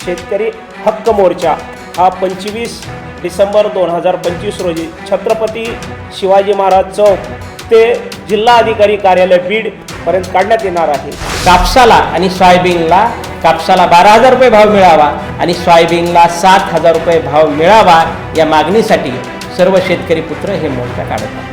शेतकरी हक्क मोर्चा हा 25 डिसेंबर 2025 रोजी छत्रपती शिवाजी महाराज चौक ते जिल्हा अधिकारी कार्यालय बीड पर्यंत काढण्यात येणार आहे। कापसाला आणि सोयाबीनला कापसाला 12,000 रुपये भाव मिळावा आणि सोयाबीनला 7,000 रुपये भाव मिळावा या मागणीसाठी सर्व शेतकरी पुत्र हे मोर्चा काढतात।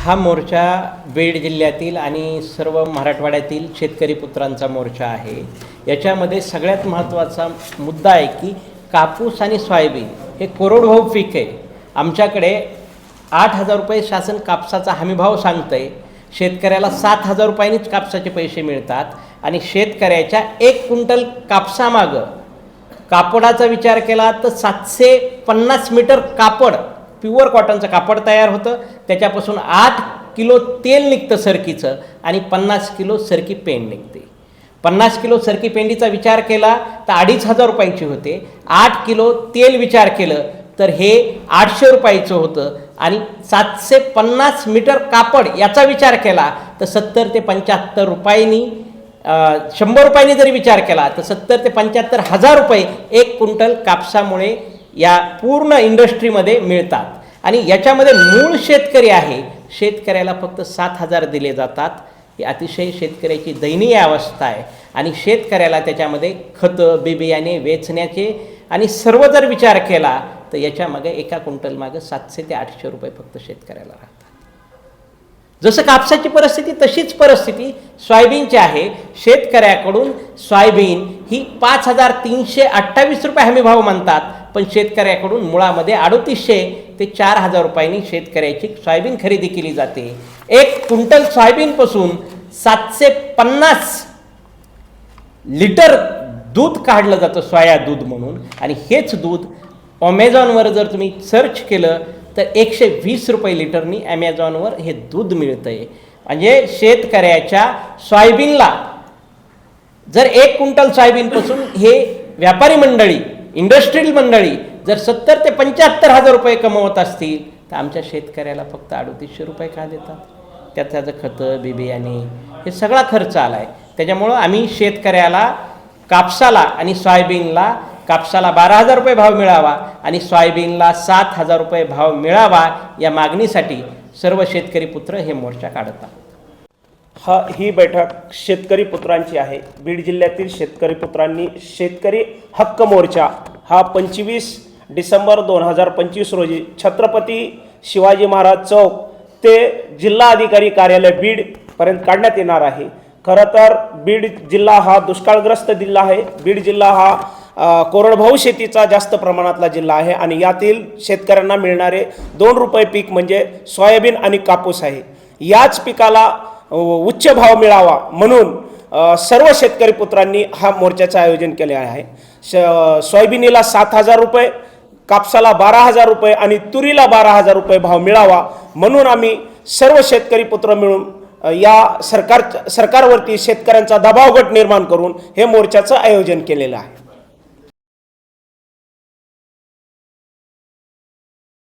हा मोर्चा बीड जिल्ह्यातील आणि सर्व मराठवाड्यातील शेतकरी पुत्रांचा मोर्चा आहे। याच्यामध्ये सगळ्यात महत्त्वाचा मुद्दा आहे की कापूस आणि सोयाबीन हे कोरडवाहू पीक आहे। आमच्याकडे 8,000 रुपये शासन कापसाचा हमीभाव सांगतंय, शेतकऱ्याला 7,000 रुपयांनीच कापसाचे पैसे मिळतात आणि शेतकऱ्याच्या 1 क्विंटल कापसामागं कापडाचा विचार केला तर 750 मीटर कापड प्युअर कॉटनचं कापड तयार होतं। त्याच्यापासून 8 किलो तेल निघतं सरकीचं आणि 50 किलो सरकी पेंड निघते। 50 किलो सरकी पेंडीचा विचार केला तर 2,500 रुपयाची होते। 8 किलो तेल विचार केलं तर हे 800 रुपयाचं होतं आणि 750 मीटर कापड याचा विचार केला तर 70 ते 75 रुपयांनी 100 रुपयांनी जरी विचार केला तर 70 ते 75,000 रुपये 1 क्विंटल कापसामुळे या पूर्ण इंडस्ट्रीमध्ये मिळतात। आणि याच्यामध्ये मूळ शेतकरी आहे, शेतकऱ्याला फक्त 7,000 दिले जातात। ही अतिशय शेतकऱ्याची दयनीय अवस्था आहे आणि शेतकऱ्याला त्याच्यामध्ये खतं बियाणे वेचण्याचे आणि सर्व जर विचार केला तर याच्यामागे एका क्विंटल मागे 700 ते 800 रुपये फक्त शेतकऱ्याला राहतात। जसं कापसाची परिस्थिती तशीच परिस्थिती सोयाबीनची आहे। शेतकऱ्याकडून सोयाबीन ही 5,328 रुपये हमीभाव म्हणतात, पण शेतकऱ्याकडून मुळामध्ये 3,800 ते 4,000 रुपयांनी शेतकऱ्याची सोयाबीन खरेदी केली जाते। 1 क्विंटल सोयाबीनपासून 750 लिटर दूध काढलं जातं सोया दूध म्हणून, आणि हेच दूध ॲमेझॉनवर जर तुम्ही सर्च केलं तर 120 रुपये लिटरनी ॲमेझॉनवर हे दूध मिळतं आहे। म्हणजे शेतकऱ्याच्या सोयाबीनला जर 1 क्विंटल सोयाबीनपासून हे व्यापारी मंडळी इंडस्ट्रियल मंडळी जर 70 ते 75,000 रुपये कमवत असतील तर आमच्या शेतकऱ्याला फक्त 3,800 रुपये का देतात? त्याचं खतं बियाणे हे सगळा खर्च आला आहे। त्याच्यामुळं आम्ही शेतकऱ्याला कापसाला आणि सोयाबीनला कापसाला 12,000 रुपये भाव मिळावा आणि सोयाबीनला 7,000 रुपये भाव मिळावा या मागणीसाठी सर्व शेतकरी पुत्र हे मोर्चा काढतात। ही बैठक शेतकरी पुत्रांची आहे। बीड जिल्ह्यातील शेतकरी पुत्रांनी शेतकरी हक्क मोर्चा हा 25 डिसेंबर 2025 रोजी छत्रपती शिवाजी महाराज चौक ते जिल्हा अधिकारी कार्यालय बीड पर्यंत काढण्यात येणार आहे। खरं तर बीड जिल्हा हा दुष्काळग्रस्त जिल्हा आहे। बीड जिल्हा हा कोरडवाहू शेतीचा जास्त प्रमाणातला जिल्हा आहे आणि यातील शेतकऱ्यांना मिळणारे 2 रुपये पीक म्हणजे सोयाबीन आणि कापूस आहे। याच पिकाला उच्च भाव मिळावा म्हणून सर्व शेतकरी पुत्रांनी हा मोर्चाचं आयोजन केले आहे। सोयाबीनीला 7,000 रुपये, कापसाला 12,000 रुपये आणि तुरीला 12,000 रुपये भाव मिळावा म्हणून आम्ही सर्व शेतकरी पुत्र मिळून या सरकारवरती शेतकऱ्यांचा दबाव गट निर्माण करून हे मोर्चाचं आयोजन केलेलं आहे।